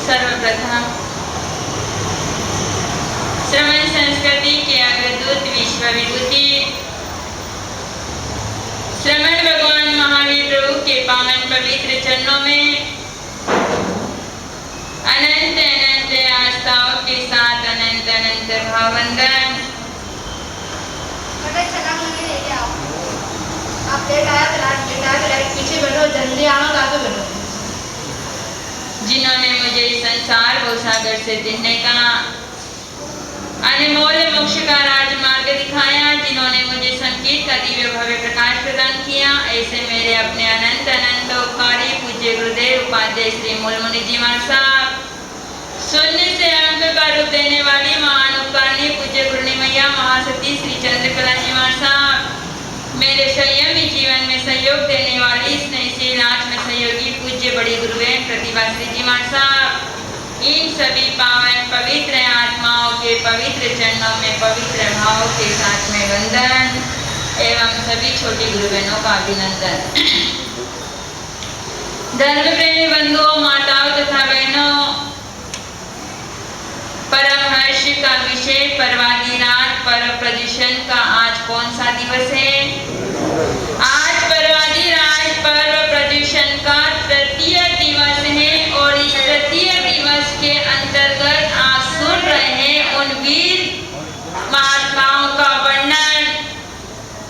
सर्वप्रथम श्रमण संस्कृति के अग्रदूत विश्व विभूति श्रमण भगवान महावीर प्रभु के पावन पवित्र चरणों में अनंत अनंत आस्थाओं के साथ अनंत अनंत भाववंदन। आप पीछे बैठो, जल्दी आओ, आगे बैठो। जिन्होंने मुझे इस संसार भवसागर से जिनने का अनमोल मोक्ष का राजमार्ग दिखाया, जिन्होंने मुझे संगीत का दिव्य भव्य प्रकाश प्रदान किया, ऐसे मेरे अपने अनंत अनंत उपकारी पूज्य गुरुदेव उपाध्याय श्री मूलमुनि जी महाराज साहब, शून्य से अंक का रूप देने वाली महान उपकारणी पूज्य गुरुनी मैया महासती श्री चंद्रकला जी महाराज साहब, मेरे संयमी जीवन में सहयोग देने वाली स्नेहशील आत्म सहयोगी पूज्य बड़ी गुरुवें प्रतिभा श्री जी महाराज साहब, इन सभी पावन पवित्र आत्माओं के पवित्र चरणों में पवित्र भावों के साथ में वंदन एवं सभी छोटी गुरु बहनों का अभिनंदन। धर्म प्रेमी बंधुओं, माताओं तथा बहनों, परम हर्ष का विषय परवादी रात पर्व प्रदूषण का आज कौन सा दिवस है? आज परवादी रात पर्व प्रदूषण का तृतीय दिवस है और इस तृतीय दिवस के अंतर्गत आप सुन रहे हैं उन वीर महात्माओं का वर्णन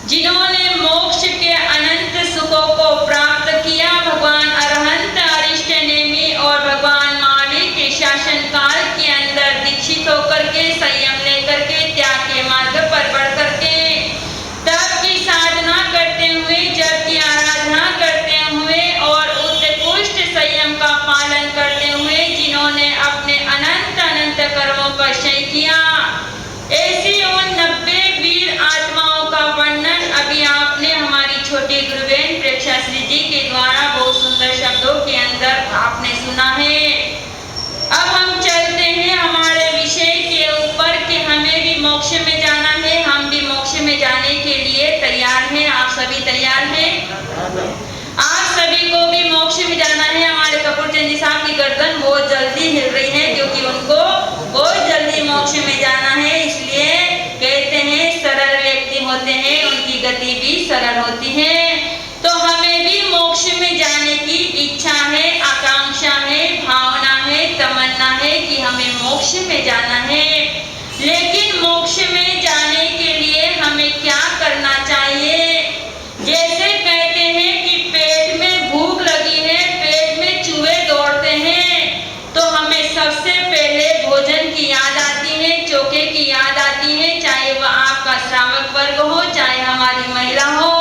जिन्होंने मोक्ष के अनंत सुखों को प्राप्त किया। भगवान अरहंत अरिष्ट नेमि और भगवान महावीर के शासन काल के अंदर दीक्षित होकर के संयम लेकर के त्याग के मार्ग पर बढ़ करके तप की साधना करते हुए, जप की आराधना करते हुए और उत्कृष्ट संयम का पालन करते हुए जिन्होंने अपने अनंत अनंत कर्मों का क्षय किया, ऐसी उन 90 वीर आत्माओं का वर्णन अभी आपने हमारी छोटी गुरुबेन प्रेक्षा श्री जी के द्वारा बहुत सुंदर शब्दों के अंदर आपने सुना है। अब हम चलते हैं हमारे विषय के ऊपर कि हमें भी मोक्ष में जाना है, हम भी मोक्ष में जाने के लिए तैयार हैं। आप सभी तैयार हैं? आप सभी को भी मोक्ष में जाना है। हमारे कपूर चंद जी साहब की गर्दन बहुत जल्दी हिल रही है क्योंकि उनको बहुत जल्दी मोक्ष में जाना है, इसलिए कहते हैं सरल व्यक्ति होते हैं उनकी गति भी सरल होती है। तो हमें भी मोक्ष में जाने की इच्छा है, आकांक्षा है, भावना है, तमन्ना है कि हमें मोक्ष में जाना है। लेकिन मोक्ष में जाने के लिए हमें क्या करना चाहिए? जैसे कहते हैं कि पेट में भूख लगी है, पेट में चूहे दौड़ते हैं, तो हमें सबसे पहले भोजन की याद आती है, चोखे की याद आती है, चाहे वह आपका श्रावक वर्ग हो, चाहे हमारी महिला हो।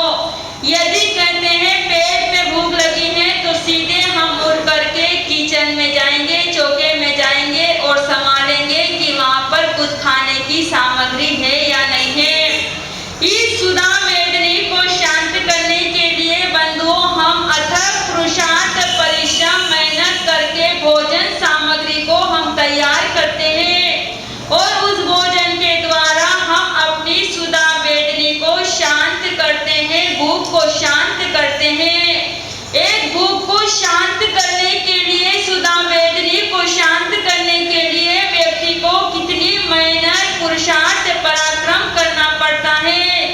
यदि कहते हैं पेट में भूख लगी है तो सीधे हम उड़ करके किचन में जाएंगे, चौके में जाएंगे और संभालेंगे कि वहां पर कुछ खाने की सामग्री है या नहीं है। इस सुधा वेदनी को शांत करने के लिए बंधुओं हम अथक पुरुषार्थ परिश्रम मेहनत करके भोजन सामग्री को हम तैयार करते हैं और उस भोजन के द्वारा हम अपनी सुधा वेदनी को शांत करते हैं, भूख को शांत करते हैं। एक भूख को शांत करने के लिए, सुधा वेदनी को शांत करने के लिए व्यक्ति को कितनी मेहनत, पुरुषार्थ, पराक्रम करना पड़ता है।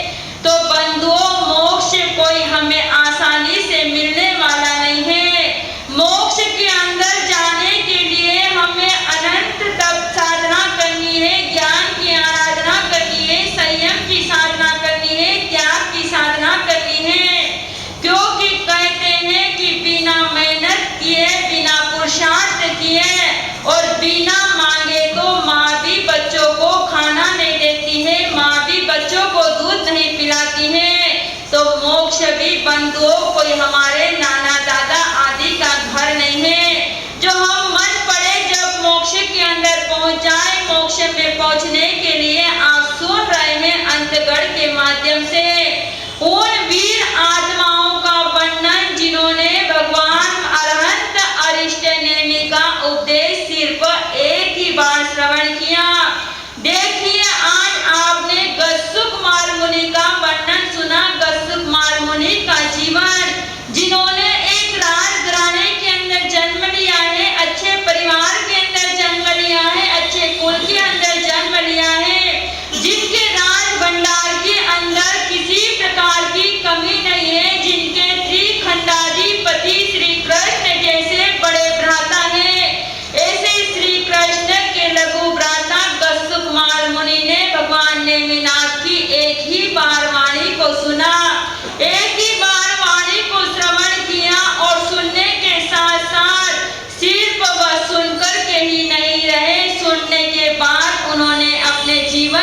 तो बंधुओं, मोक्ष कोई हमें आसानी से मिलने वाला नहीं है। मोक्ष के अंदर जाने के लिए हमें अनंत तप साधना करनी है, ज्ञान की आराधना करनी है, संयम की साधना करनी है, त्याग की साधना करनी है। क्योंकि कहते हैं कि बिना मेहनत किए, बिना पुरुषार्थ किए और बिना मांगे तो माँ भी बच्चों को खाना नहीं देती है, माँ भी बच्चों को दूध नहीं पिलाती है। तो मोक्ष भी बंधुओं कोई हमारे नाना दादा आदि का घर नहीं है जो हम मन पड़े जब मोक्ष के अंदर पहुंच जाए। मोक्ष में पहुंचने के लिए आप सुन रहे हैं अंतगढ़ के माध्यम से उन वीर आत्माओं का वर्णन जिन्होंने भगवान अरहंत अरिष्ट नेमि का उपदेश सिर्फ एक ही बार श्रवण किया। देखिए, आज आपने गस्सुकमार मुनि का वर्णन सुना। गस्सुकमार मुनि का जीवन जिन्होंने एक राजघराने के अंदर जन्म लिया है, अच्छे परिवार के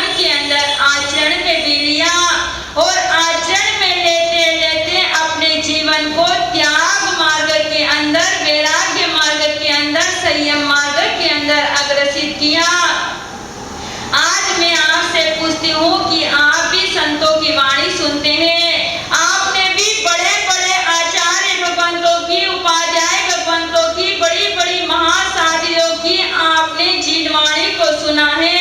मन के अंदर आचरण में भी लिया और आचरण में लेते लेते अपने जीवन को त्याग मार्ग के अंदर, वैराग्य मार्ग के अंदर, संयम मार्ग के अंदर अग्रसित किया। आज मैं आपसे पूछती हूँ कि आप भी संतों की वाणी सुनते हैं, आपने भी बड़े बड़े आचार्य भगवंतों की, उपाध्याय भगवंतों की, बड़ी बड़ी महासाधियों की आपने जिन वाणी को सुना है,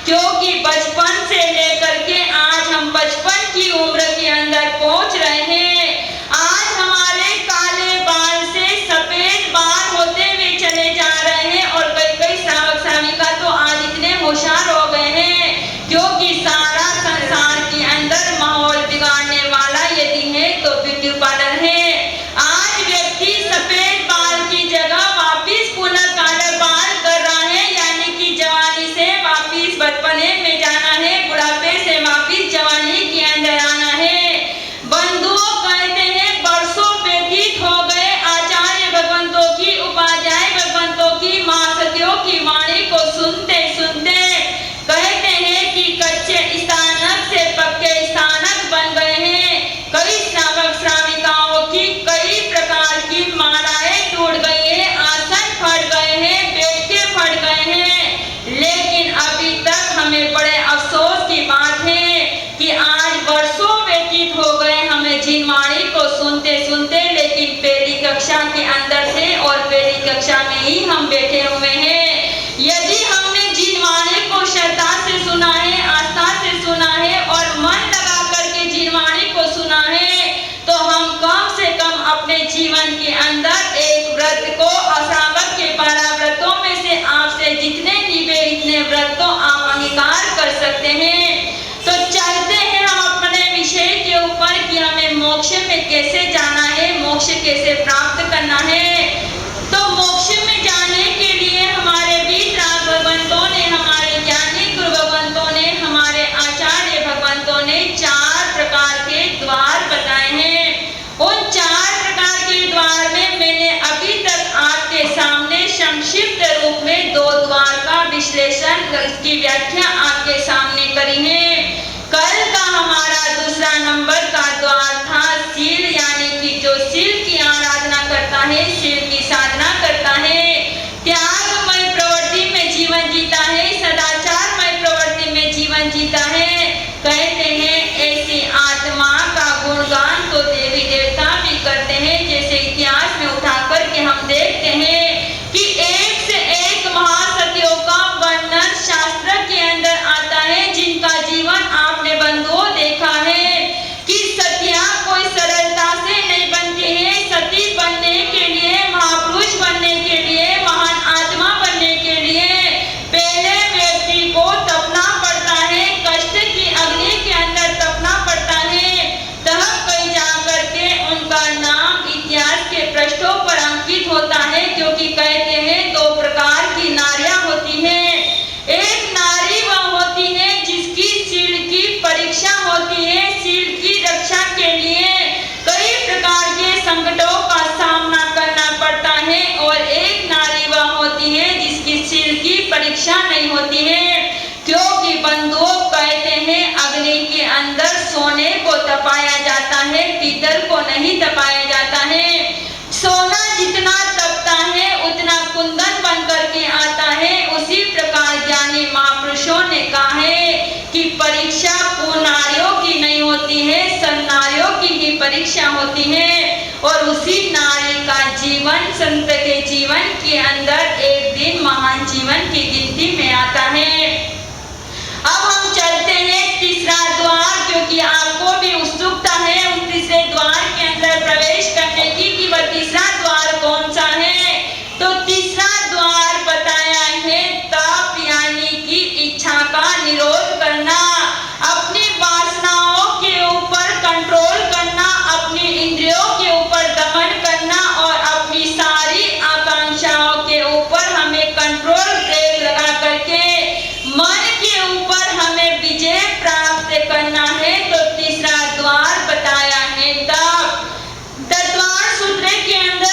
क्योंकि बचपन से लेकर के आज हम 55 की उम्र के अंदर पहुंच रहे हैं। आज हमारे काले बाल से सफेद बाल होते हुए चले जा रहे हैं और कई श्रावक श्राविका तो आज इतने होशियार हो गए हैं, क्योंकि सारा संसार के अंदर माहौल बिगाड़ने वाला यदि है तो ब्यूटी पार्लर है। आज व्यक्ति सफेद बाल की जगह वापिस पुनः काले बाल कर रहा है, यानी कि जवानी से वापिस बचपने में जाना है, बुढ़ापे से वापिस जवानी के अंदर आना है। बंधुओं कहते हैं वर्षों व्यतीत हो गए आचार्य भगवंतों की, उपाध्याय भगवंतों की, महासतियों की वाणी को सुनते सुनते कहते हैं कि कच्चे स्थानक से पक्के स्थानक बन गए हैं। कई श्रावक श्राविकाओं की कई प्रकार की मालाएं टूट गई है, आसन फट गए हैं, बेटे फट गए हैं, लेकिन अभी तक हमें बड़े अफसोस की बात है कि आज वर्षों व्यतीत हो गए हमें जिन वाणी को सुनते सुनते, लेकिन पहली कक्षा के अंदर थे और पहली कक्षा में ही हम बैठे हुए हैं। यदि हमने जिन वाणी को श्रद्धा से सुना है, आस्था से सुना है और मन लगा करके जिन वाणी को सुना है, तो हम कम से कम अपने जीवन के अंदर एक व्रत को, श्रावक के 12 व्रतों में से आपसे जितने निभे इतने व्रत तो आप अंगीकार कर सकते हैं। तो चलते हैं हम अपने विषय के ऊपर कि हमें मोक्ष में कैसे जाना है, मोक्ष कैसे प्राप्त करना है। तो मोक्ष में जाने के लिए हमारे वीतराग भगवंतों ने, हमारे ज्ञानी गुरु भगवंतों ने, हमारे आचार्य भगवंतों ने 4 प्रकार के द्वार बताए हैं। उन 4 प्रकार के द्वार में मैंने अभी तक आपके सामने संक्षिप्त रूप में 2 द्वार का विश्लेषण, इसकी व्याख्या आपके सामने करी है। कल का हमारा दूसरा नंबर का द्वार था शील, यानी कि जो शील की आराधना करता है, शील की साधना करता है, त्यागमय प्रवृत्ति में जीवन जीता है, सदाचारमय प्रवृत्ति में जीवन जीता है, कहते हैं ऐसी आत्मा का गुणगान तो देवी देवता भी करते हैं। जैसे इतिहास में उठा करके हम देखते हैं कि एक से एक महासतियों का वर्णन शास्त्र के अंदर आता है, जिनका जीवन आपने बंधुओं देखा है कि सतिया कोई सरलता से नहीं बनती है। सती बनने के लिए, महापुरुष बनने के लिए, महान आत्मा बनने के लिए पहले व्यक्ति को तपना पड़ता है, कष्ट की अग्नि के अंदर तपना पड़ता है, तब कहीं जाकर के उनका नाम इतिहास के पृष्ठों पर अंकित होता है। क्योंकि कहते हैं 2 प्रकार की नारियां होती हैं। एक नारी वह होती है जिसकी शील की परीक्षा होती है, शील की रक्षा के लिए कई प्रकार के संकटों का सामना करना पड़ता है, और एक नारी वह होती है जिसकी शील की परीक्षा नहीं होती है। क्योंकि बंधुओं कहते हैं अग्नि के अंदर सोने को तपाया जाता है, पीतल को नहीं तपाया जाता है। सोना जितना तपता है उतना कुंदन बन करके आता है। उसी प्रकार ज्ञानी महापुरुषों ने कहा है कि परीक्षा नारियों की नहीं होती है, सन्नारियों की ही परीक्षा होती है, और उसी नारी का जीवन संत के जीवन के अंदर एक दिन महान जीवन की गिनती में आता है। अब हम चलते हैं तीसरा द्वार, क्योंकि आपको भी उत्सुकता है उस तीसरे द्वार के अंदर प्रवेश करने की कि वह तीसरा द्वार कौन सा है। तो तीसरा द्वार बताया है तप, यानी कि इच्छा का निरोध करना, अपनी वासनाओं के ऊपर कंट्रोल करना, अपनी इंद्रियों के ऊपर दमन करना और अपनी सारी आकांक्षाओं के ऊपर हमें कंट्रोल ब्रेक लगा करके मन के ऊपर हमें विजय प्राप्त करना है। तो तीसरा द्वार बताया है तप। द्वार सूत्र के अंदर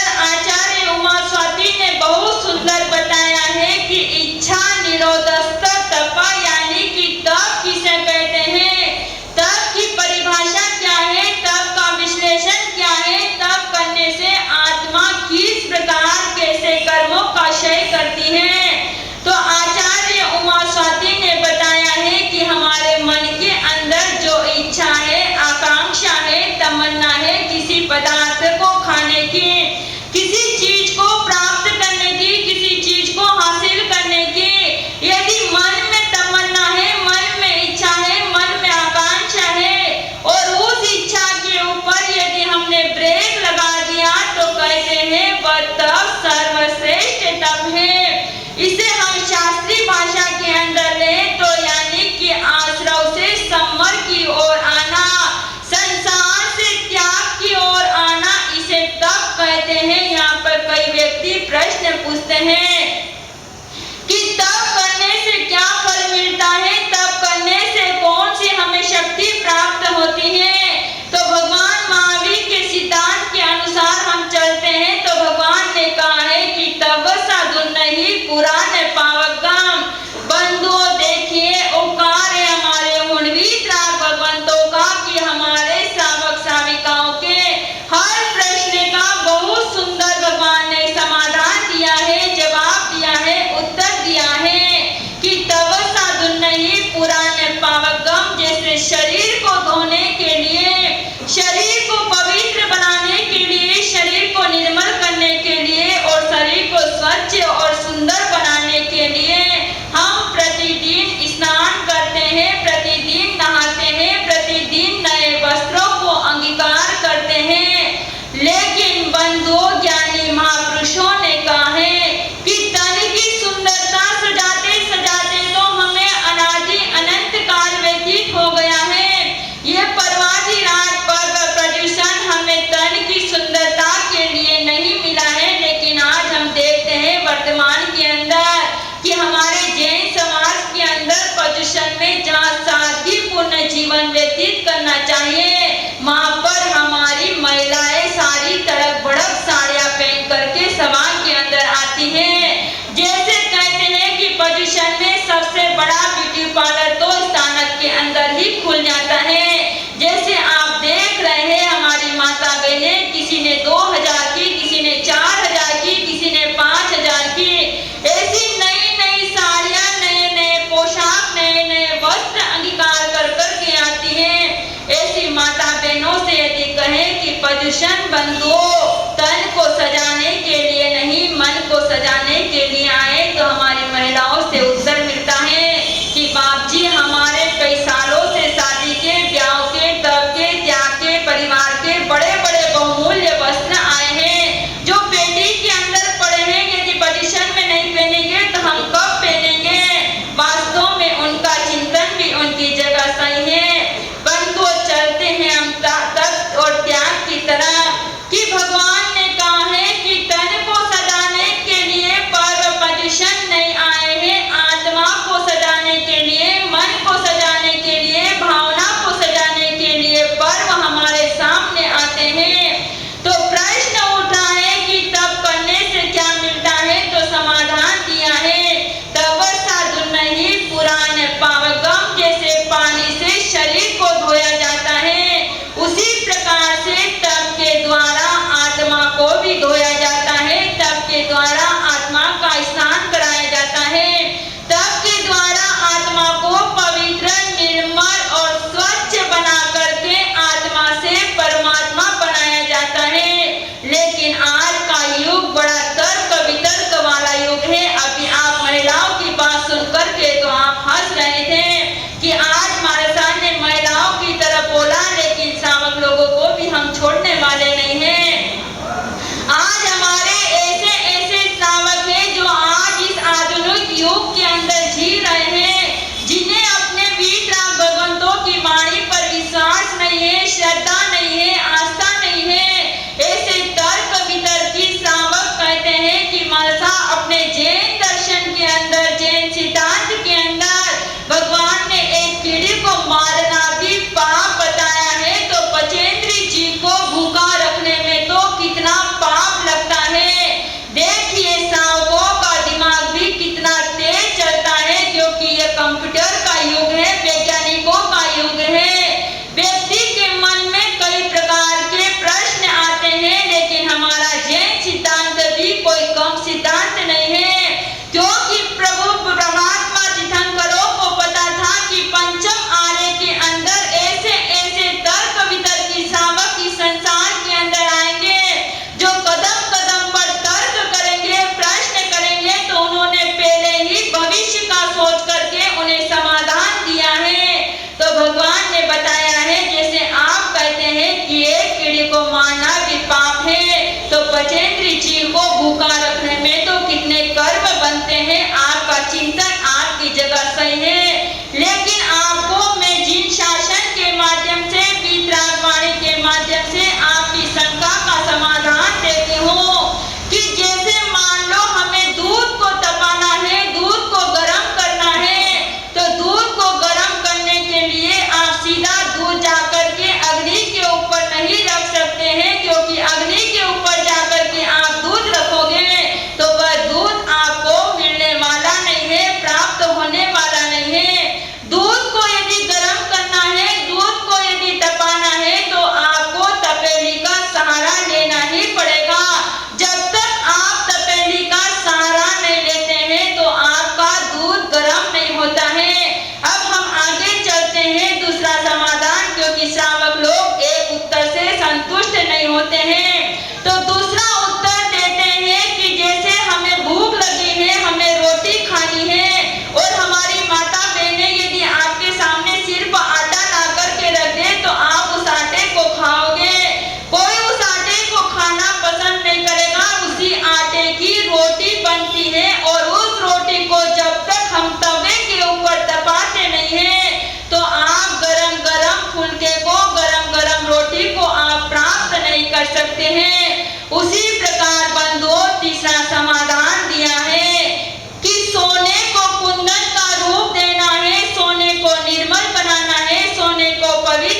व्यतीत करना चाहिए। वहाँ पर हमारी महिलाएं सारी तड़क भड़क साड़ियाँ पहन करके सभा के अंदर आती हैं। जैसे कहते हैं कि पोजीशन में सबसे बड़ा ब्यूटी पार्लर तो स्थानक के अंदर ही खुल जाता है। जैसे आप देख रहे हैं हमारी माता बहनें, किसी ने 2000 की, किसी ने 4000 की, किसी ने 5000 की, ऐसी नई नई साड़ियाँ, नए नए पोशाक, नए नए वस्त्र अंगीकार कर करके आती हैं। ऐसी माता बहनों से यदि कहें कि पोजीशन बंधुओं तन को सजाने के लिए नहीं मन को सजाने के लिए आए, तो हमारी महिलाओं से उत्तर मिलता है कि बाप जी हमारे कई सालों से शादी के, ब्याह के, तब के, त्याग के, परिवार के बड़े बड़े बहुमूल्य वस्त्र आए हैं जो पेटी के अंदर पड़े हैं। यदि पोजीशन में नहीं पहनेंगे तो हम कब पहनेंगे? वास्तव में उनका चिंतन भी उनकी जगह सही है, परंतु चलते हैं हम तप और त्याग की तरह कि भगवान ने कहा है कि तन को सजाने के लिए पर्व पोजीशन नहीं आए हैं, आत्मा को सजाने के लिए, मन को सजाने के लिए, भावना को सजाने के लिए पर्व हमारे सामने आते हैं। तो प्रश्न उठा है कि तप करने से क्या मिलता है, तो समाधान दिया है तब साधु नहीं पुराण पावगम, जैसे पानी से शरीर को धोया जाता है उसी प्रकार से तप के द्वारा आत्मा को भी धोया जाता है, तप के द्वारा आत्मा का स्नान कराया जाता है, तप के द्वारा आत्मा को पवित्र, निर्मल और स्वच्छ बना करके आत्मा से परमात्मा बनाया जाता है। लेकिन आज का युग बड़ा तर्क वितर्क वाला युग है। अभी आप महिलाओं की बात सुन करके तो आप हंस रहे थे कि आज महाराज ने महिलाओं की तरफ बोला, लेकिन श्रावक लोगों को भी हम छोड़ने वाले नहीं हैं। आज हमारे ऐसे ऐसे श्रावक हैं जो आज इस आधुनिक युग के अंदर जी रहे हैं, जिन्हें अपने वीर राम भगवंतों की वाणी पर विश्वास नहीं है, श्रद्धा नहीं है, आस्था नहीं है। ऐसे तर्क वितर्की श्रावक कहते हैं कि मनसा अपने जैन दर्शन के अंदर, जैन सिद्धांत के अंदर भगवान ने एक कीड़ी को मारना भी पाप बताया है, तो पचेंद्री जी को भूखा रखने में तो कितना पाप लगता है। देखिए श्रावकों का दिमाग भी कितना तेज चलता है, क्योंकि ये कंप्यूटर का युग है, वैज्ञानिकों का युग है। व्यक्ति के मन में कई प्रकार के प्रश्न आते हैं, लेकिन हमारा जैन सिद्धांत भी कोई कम सिद्धांत नहीं है, क्योंकि प्रभु परमात्मा तीर्थंकरों को पता था कि पंचम आर्य के अंदर ऐसे ऐसे तर्क वितर्की श्रावक इस संसार के अंदर आएंगे जो कदम कदम पर तर्क करेंगे, प्रश्न करेंगे, तो उन्होंने पहले ही भविष्य का सोच करके उन्हें समाधान दिया है। तो भगवान ने बताया है, जैसे आप कहते हैं कि एक कीड़ी को मारना भी पाप है, तो पचेंद्री जी को भूखा रखने में तो कितने कर्म बनते हैं। आपका चिंतन आपकी जगह सही है, लेकिन आपको मैं जिन शासन के माध्यम से, वितरागवाणी के माध्यम से आपकी शंका का समाधान देती हूँ कि जैसे मान लो हमें दूध को तपाना है, दूध को गर्म करना है, तो दूध को गर्म करने के लिए आप सीधा दूध जाकर के अग्नि के ऊपर नहीं रख सकते हैं, क्योंकि अग्नि के ऊपर जाकर के आप दूध रखोगे तो वह दूध आपको मिलने वाला नहीं है, प्राप्त होने वाला नहीं है। दूध को यदि गर्म करना है, दूध को यदि तपाना है, तो आपको तपेली का सहारा लेना ही पड़ेगा। जब तक आप तपेली का सहारा नहीं लेते हैं तो आपका दूध गर्म नहीं होता है। अब हम आगे चलते हैं दूसरा समाधान, क्योंकि श्रावक लोग एक उत्तर से संतुष्ट नहीं होते हैं, तो दूसरा उत्तर देते हैं कि जैसे हमें भूख लगी है, हमें रोटी खानी है, और हमारी माता बहनें यदि आपके सामने सिर्फ आटा ला करके रख दे तो आप उस आटे को खाओगे। कोई उस आटे को खाना पसंद नहीं करेगा। उसी आटे की रोटी बनती है, और उस रोटी को जब तक हम तवे के ऊपर तपाते नहीं है तो आप गरम गरम फुलके को, गरम गरम रोटी को आप प्राप्त नहीं कर सकते हैं। उसी प्रकार बंधुओं तीसरा समाधान दिया है कि सोने को कुंदन का रूप देना है, सोने को निर्मल बनाना है, सोने को पवित्र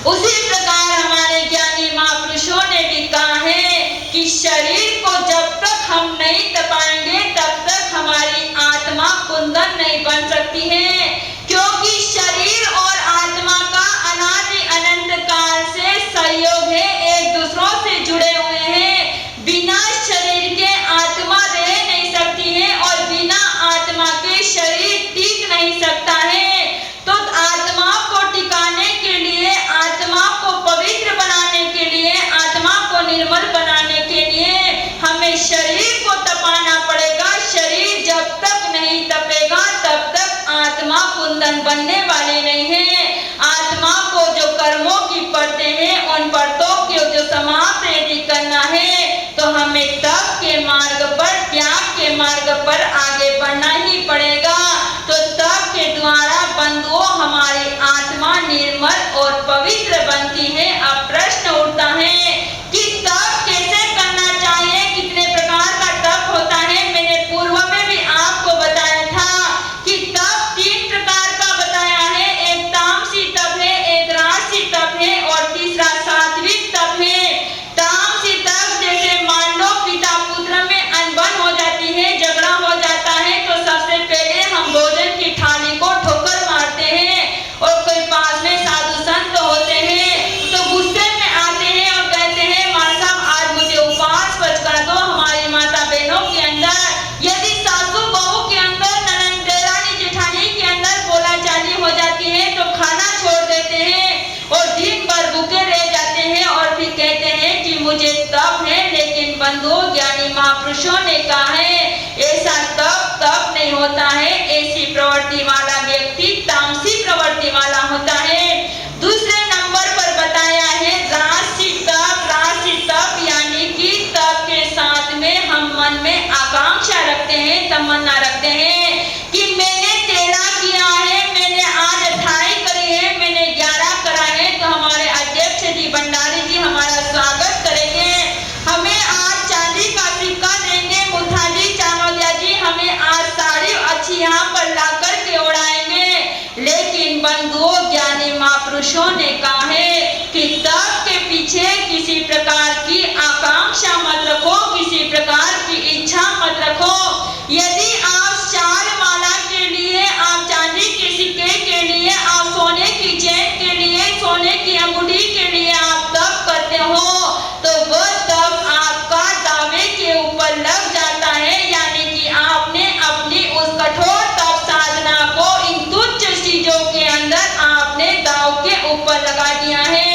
उसी प्रकार हमारे ज्ञानी महापुरुषों ने भी कहा है कि शरीर को जब तक हम नहीं तपाएंगे तब तक हमारी आत्मा कुंदन नहीं बन सकती है, क्योंकि शरीर और आत्मा का अनादि अनंत काल से सहयोग है, एक दूसरों से जुड़े हुए हैं। बिना शरीर के आत्मा रह नहीं सकती है और बिना आत्मा के शरीर टिक नहीं सकता है। तो आत्मा को टिकाने के लिए, आत्मा को पवित्र बनाने के लिए, आत्मा को निर्मल बनाने के लिए हमें शरीर को तपाना पड़ेगा। शरीर जब तक नहीं तपेगा तब तक आत्मा कुंदन बनने वाली नहीं है। आत्मा को जो कर्मों की परतें हैं उन परतों को जो समाप्त यदि करना है तो हमें तप के मार्ग पर, त्याग के मार्ग पर आगे बढ़ना ही पड़ेगा। तो तप के द्वारा बंधुओं हमारी आत्मा निर्मल और पवित्र बनती है। अब प्रश्न उठता है कि तप कैसे करना चाहिए, कितने प्रकार का तप होता है। मैंने पूर्व में भी आपको बताया था कि तप 3 प्रकार का बताया है। एक तामसी तप है, एक राजसी तप है और तीसरा सात्विक तप है। तामसी तप जैसे मान लो पिता पुत्र में अनबन हो जाती है, झगड़ा हो जाता है, तो सबसे पहले हम भोजन की थाली को ठोकर मारते हैं और कोई पास में साधु संत होते हैं तो गुस्से में आते हैं और कहते हैं मां साहब आज मुझे उपवास बच कर दो। हमारी माता बहनों के अंदर, यदि सासू बहू के अंदर, ननद देरानी जेठानी के अंदर बोलाचाली हो जाती है तो खाना छोड़ देते हैं और दिन भर भूखे रह जाते हैं और फिर कहते हैं कि मुझे तप है। लेकिन बंधुओं ज्ञानी महापुरुषों ने कहा है ऐसा तप नहीं होता है। ऐसी प्रवृत्ति वाला व्यक्ति तामसी प्रवृत्ति वाला होता है। दूसरे नंबर पर बताया है राजसी तप। राजसी तप यानी कि तप के साथ में हम मन में आकांक्षा रखते हैं, तमन्ना रखते हैं कि मैंने 13 किया है, मैंने आज 28 करी है, मैंने 11 करा है। तो हमारे अध्यक्ष जी भंडारी जी हमारा स्वागत करेंगे, हमें आज चांदी का सिक्का देंगे। मुथा जी, चानोलिया जी हमें आज साड़ी अच्छी यहाँ पर ला कर के उड़ाएंगे। लेकिन बंधुओं ज्ञानी महापुरुषों ने कहा है कि तप के पीछे किसी प्रकार की आकांक्षा मत रखो, किसी प्रकार की इच्छा मत रखो। यदि आप चार माला के लिए, आप चांदी के सिक्के के लिए, आप सोने की चेन के लिए, सोने की अंगूठी के लिए आप तप करते हो तो वह तप आपका दावे के ऊपर लग जाता है। यानी कि आपने अपनी उस कठोर तप साधना को इन तुच्छ चीजों के अंदर आपने दाव के ऊपर लगा दिया है।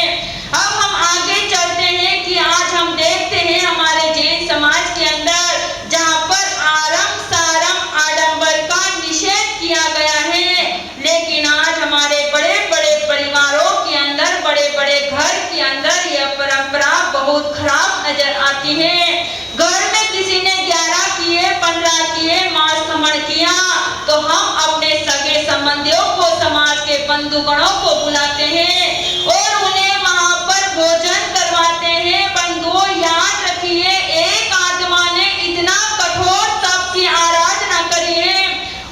अब हम आगे चलते हैं कि आज हम देखते हैं हमारे जैन समाज के अंदर जहाँ पर आरम सारम आडंबर का निषेध किया गया है। लेकिन आज हमारे बड़े बड़े परिवारों के अंदर, बड़े बड़े घर के अंदर यह परंपरा बहुत खराब नजर आती है। घर में किसी ने 11 किए, 15 किए, मांस खमण किया तो हम अपने सगे संबंधियों को, समाज के बंधुगणों को बुलाते हैं और उन्हें वहां पर भोजन करवाते हैं। बंधुओं याद रखिए, एक आत्मा ने इतना कठोर तप की आराधना करी है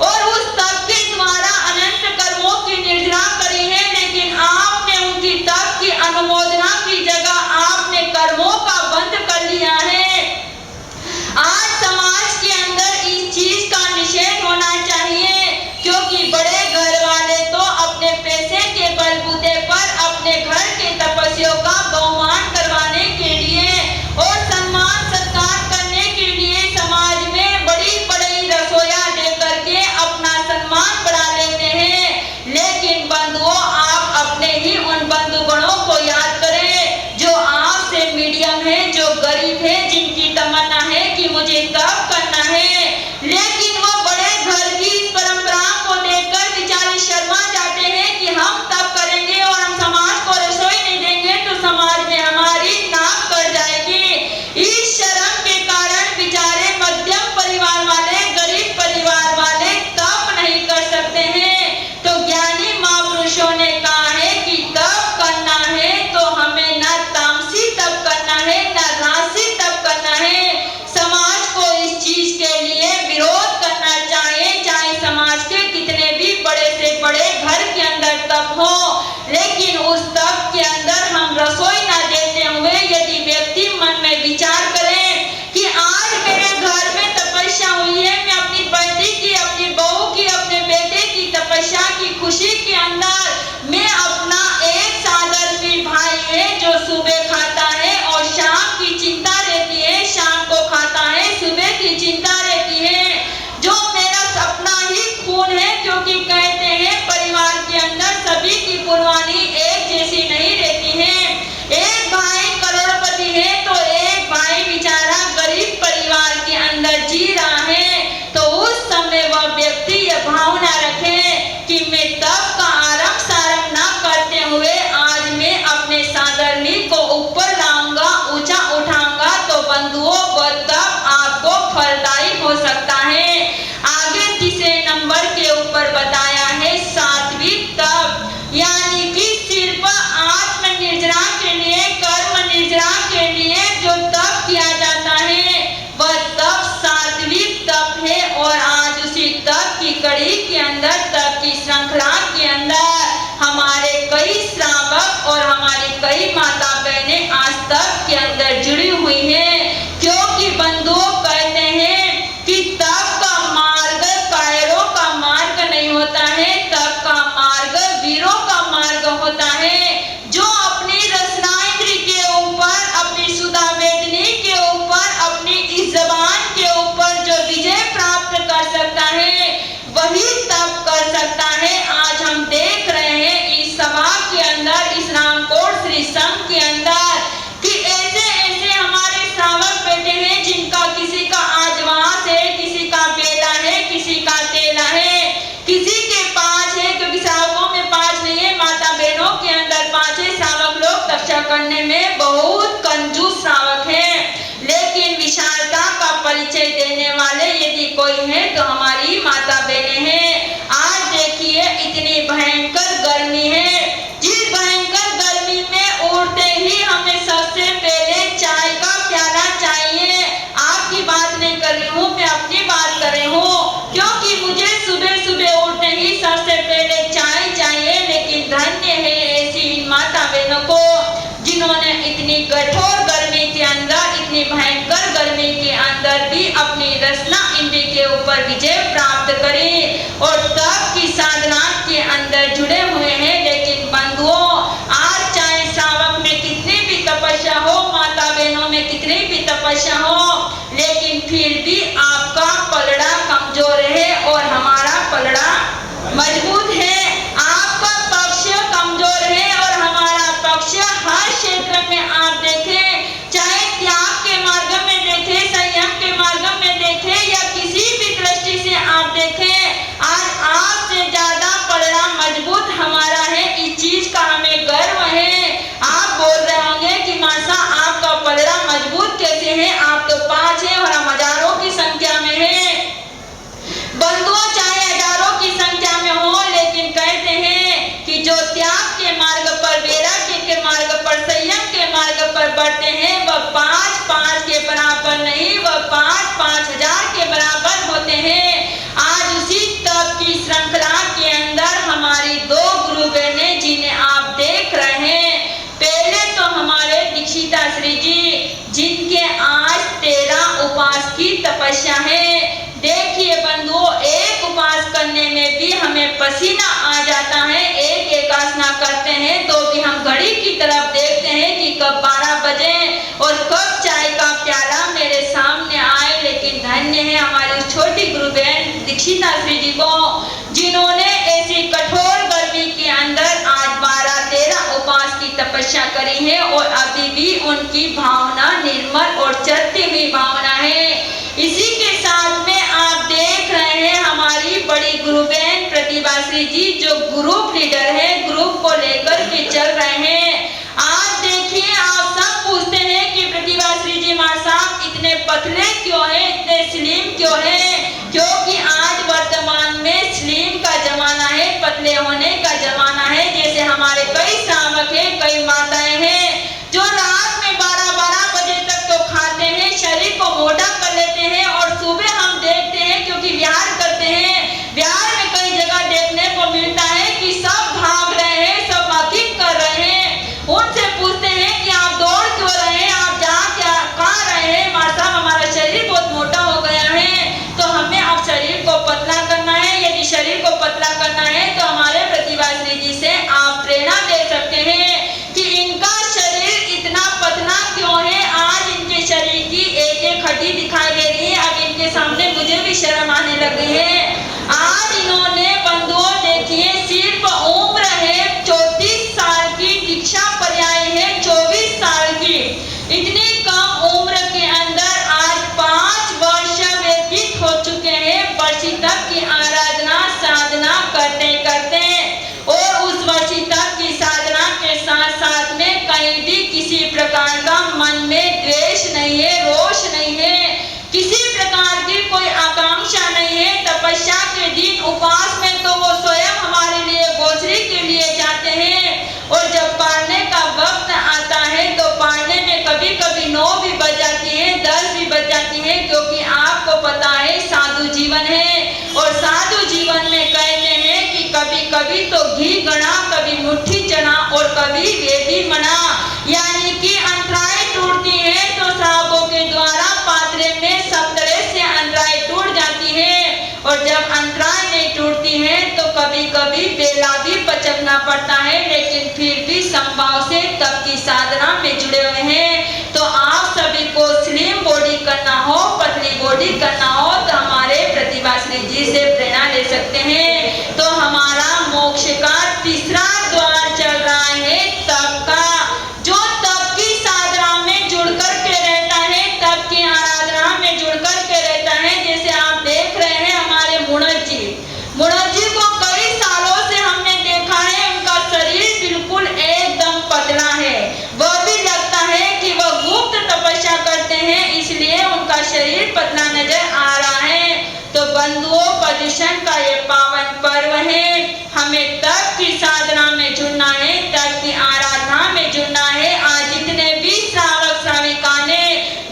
और उस तप के द्वारा अनंत कर्मों की निर्जरा करी है। लेकिन आपने उनकी तप की अनुमोदना की जगह आपने कर्मों का बंद कर लिया है। आज समाज के अंदर इस चीज का निषेध होना चाहिए, क्योंकि बड़े घर वाले तो अपने पैसे के बलबूते पर अपने घर के तपस्वियों का बहुमान करवाने के लिए और सम्मान सत्कार करने के लिए समाज में बड़ी बड़ी रसोइयां दे करके अपना सम्मान बढ़ा लेते हैं। लेकिन बंधुओं आप अपने ही उन बंधुगणों को याद करें जो आपसे मीडियम है, जो गरीब है, जिनकी तमन्ना है कि मुझे तप करना है, लेकिन वो बड़े घर की इस परंपरा को देखकर बेचारे शर्मा जाते हैं कि हम तप करेंगे और हम समाज को रसोई नहीं देंगे तो समाज में हमारी नाक कट जाएगी। इस शर्म के कारण बेचारे मध्यम परिवार वाले, गरीब परिवार वाले तप नहीं कर सकते हैं। तो ज्ञानी महापुरुषों ने कहा है कि तप करना है तो हमें न तामसी तप करना है, न राजसी अंदर जुड़ी हुई है। क्योंकि बंधुओं कहते हैं कि तप का मार्ग कायरों का मार्ग नहीं होता है, तप का मार्ग वीरों का मार्ग होता है। जो अपनी रसनाइंद्री के ऊपर, अपनी सुधा वेदनी के ऊपर, अपनी इस जबान के ऊपर जो विजय प्राप्त कर सकता है वही तप कर सकता है। आज हम देख रहे हैं इस सभा के अंदर, इस रामकोट श्री संघ के अंदर कि ऐसे ऐसे हमारे श्रावक बैठे हैं जिनका किसी का आजवास है, किसी का बेला है, किसी का तेला है, किसी के 5 है, क्योंकि श्रावकों में 5 नहीं है, माता बहनों के अंदर 5 है। श्रावक लोग तपस्या करने में बहुत कंजूस श्रावक है, लेकिन विशालता का परिचय देने वाले यदि कोई है तो हमारी माता बहनें हैं। आज देखिए इतनी भयंकर गर्मी है, जिस भयंकर गर्मी में उठते ही हमें सबसे पहले चाय का प्याला चाहिए। आपकी बात नहीं कर रही हूँ, मैं अपनी बात कर रही हूँ, क्योंकि मुझे सुबह सुबह उठते ही सबसे पहले चाय चाहिए। लेकिन धन्य है ऐसी इन माता बहनों को जिन्होंने इतनी कठोर गर्मी के अंदर, इतनी भयंकर गर्मी के अंदर भी अपनी रसना इंद्रिय के ऊपर विजय प्राप्त करी और तप की साधना के अंदर जुड़े हुए हैं। लेकिन बंधुओं, आज चाहे श्रावक में कितनी भी तपस्या हो, माता बहनों में कितनी भी तपस्या हो, लेकिन फिर भी आपका पलड़ा कमजोर है और हमारा पलड़ा मजबूत है। आपका पक्ष कमजोर है और हमारा पक्ष हर क्षेत्र में आप देखें, चाहे त्याग के मार्ग में देखें, संयम के मार्ग में देखें या किसी भी दृष्टि से आप देखें, आज आपसे ज्यादा पलड़ा मजबूत हमारा है। इस चीज का हमें गर्व है। आप बोल रहे होंगे कि मासा आपका पलड़ा मजबूत कैसे है, आप तो 5 है और हम हजारों की संख्या में है। बंधुओं, चाहे हजारों की संख्या में हो, लेकिन कहते हैं कि जो त्याग के मार्ग पर, वैराग्य के मार्ग पर, संयम के मार्ग पर बढ़ते हैं वह 5 के बराबर नहीं, वह 5 हजार के बराबर होते हैं। आज उसी तप की श्रृंखला के अंदर हमारी 2 गुरु बहनें जिन्हें आप देख रहे हैं, पहले तो हमारे दीक्षिता श्री जी जिनके आज 13 उपवास की तपस्या है। देखिए बंधुओं, एक उपवास करने में भी हमें पसीना आ जाता है। एक आसना करते हैं तो भी हम घड़ी की तरफ देखते हैं कि कब 12 बजे और कब चाय का प्याला मेरे सामने आए। लेकिन धन्य है हमारी छोटी गुरु बहन दीक्षिता श्री जी को, जिन्होंने ऐसी कठोर गर्मी के अंदर आज 12-13 उपवास की तपस्या करी है और अभी भी उनकी भावना निर्मल और चलती हुई भावना है। इसी के साथ में आप देख रहे हैं हमारी बड़ी गुरु बहन प्रतिभा श्री जी जो ग्रुप लीडर है, ग्रुप को लेकर के चल रहे हैं। आज देखिए, आप सब पूछते हैं कि प्रतिभा श्री जी माँ साहब इतने पतले क्यों है, इतने स्लिम क्यों है? क्योंकि आज वर्तमान में स्लिम का जमाना है, पतले होने का जमाना है। जैसे हमारे कई श्रावक हैं, कई माताएं हैं जो रात में 12-12 बजे तक तो खाते हैं, शरीर को मोटा कर लेते हैं और सुबह हम देखते हैं, क्योंकि विहार करते हैं, विहार में कई जगह देखने को मिलता है कि सब भाग रहे हैं, सब वॉकिंग कर रहे हैं। उनसे पूछते हैं कि आप दौड़ क्यों रहे हैं, आप जा क्या कहाँ रहे हैं? माँ साहब हमारा शरीर बहुत मोटा हो गया है, तो हमें अब शरीर को पतला करना है। यदि शरीर को पतला करना है तो हमारे प्रतिभा श्री जी से आप प्रेरणा ले सकते हैं कि इनका शरीर इतना पतला क्यों है। आज इनके शरीर की एक हड्डी दिखाई दे रही है। अब इनके सामने मुझे भी शर्म आने लगी है। आज इन्होंने बंधुओं देखिए, सिर्फ उम्र है 34 साल की, दीक्षा पर्याय है 24 साल की। इतनी कम उम्र के अंदर आज 5 वर्ष व्यतीत हो चुके हैं वर्षी तप की आराधना साधना करते करते, और उस वर्षी तप की साधना के साथ साथ में कहीं भी किसी प्रकार का मन में द्वेष नहीं है, रोष नहीं है, किसी प्रकार की कोई आकांक्षा नहीं है। तपस्या के दिन उपवास कभी बेला भी पचकना पड़ता है, लेकिन फिर भी संभाव से तप की साधना में जुड़े हुए हैं। तो आप सभी को स्लिम बॉडी करना हो, पतली बॉडी करना हो, तो हमारे प्रतिभा श्री जी से प्रेरणा ले सकते हैं। तो हमारा मोक्ष का तीसरा द्वार चल रहा है तप का। जो तप की साधना में जुड़ करके रहता है, तप की आराधना में जुड़ करके रहता है, जैसे आप देख रहे हैं हमारे मुनज जी को कई सालों से हमने देखा है, उनका शरीर बिल्कुल एकदम पतला है। वह भी लगता है कि वह गुप्त तपस्या करते हैं, इसलिए उनका शरीर पतला नजर आ रहा है। तो बंधुओं, पर्युषण का ये पावन पर्व है, हमें तप की साधना में जुड़ना है, तप की आराधना में जुड़ना है। आज जितने भी श्रावक श्राविका ने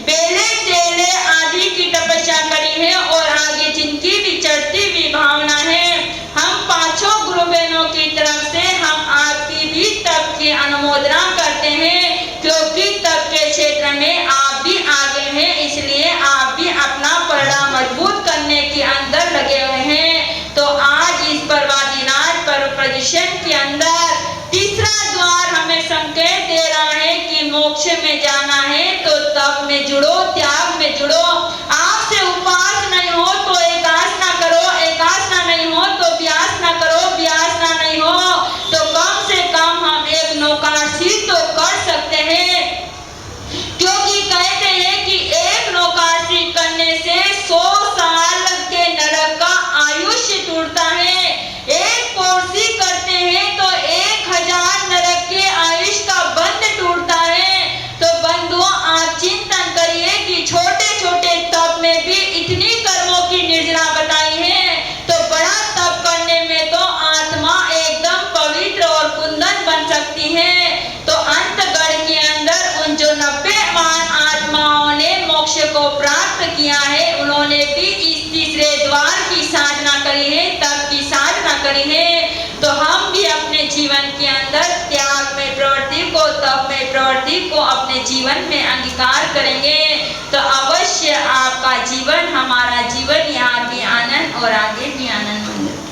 बेले तेले आदि की तपस्या करी है और आगे जिनकी भी चढ़ती हुई भावना है, हम पांचों गुरु बहनों की तरफ से हम आपकी भी तप की अनुमोदना करते हैं, क्योंकि तप के क्षेत्र में आप भी आगे हैं, इसलिए आप भी अपना परिणाम मजबूत करने के अंदर लगे हुए हैं। तो आज इस पर्वादिनाथ पर्व प्रदर्शन के अंदर तीसरा द्वार हमें संकेत दे रहा है कि मोक्ष में जाना है तो तप में जुड़ो, त्याग में जुड़ो। आपसे उपवास नहीं हो तो एकासना करो, एकासना नहीं हो तो व्यासना करो, व्यासना नहीं हो तो कम से कम हम एक नौकाशी तो कर सकते हैं, क्योंकि कहते हैं कि एक नौकाशी करने से 100 साल के नरक का आयुष्य टूटता है। एक कोर्सी करते हैं तो 1000 नरक के आयुष्य का बंध टूटता है। तो बंधुओं, आप चिंतन करिए कि छोटे छोटे तप में भी इतनी कर्मों की निर्जरा बताई है, तो बड़ा तप करने में तो आत्मा एकदम पवित्र और कुंदन बन सकती है। तो अंतगढ़ के अंदर उन जो 90 आत्माओं ने मोक्ष को प्राप्त किया है, उन्होंने भी इस तीसरे द्वार की साधना करी है, तप की साधना करी है। तो हम भी अपने जीवन के अंदर त्याग में प्रवृत्ति को, तप में प्रवृत्ति को अपने जीवन में अंगीकार करेंगे, तो अवश्य आपका जीवन, हमारा जीवन यहाँ भी आनंद और आगे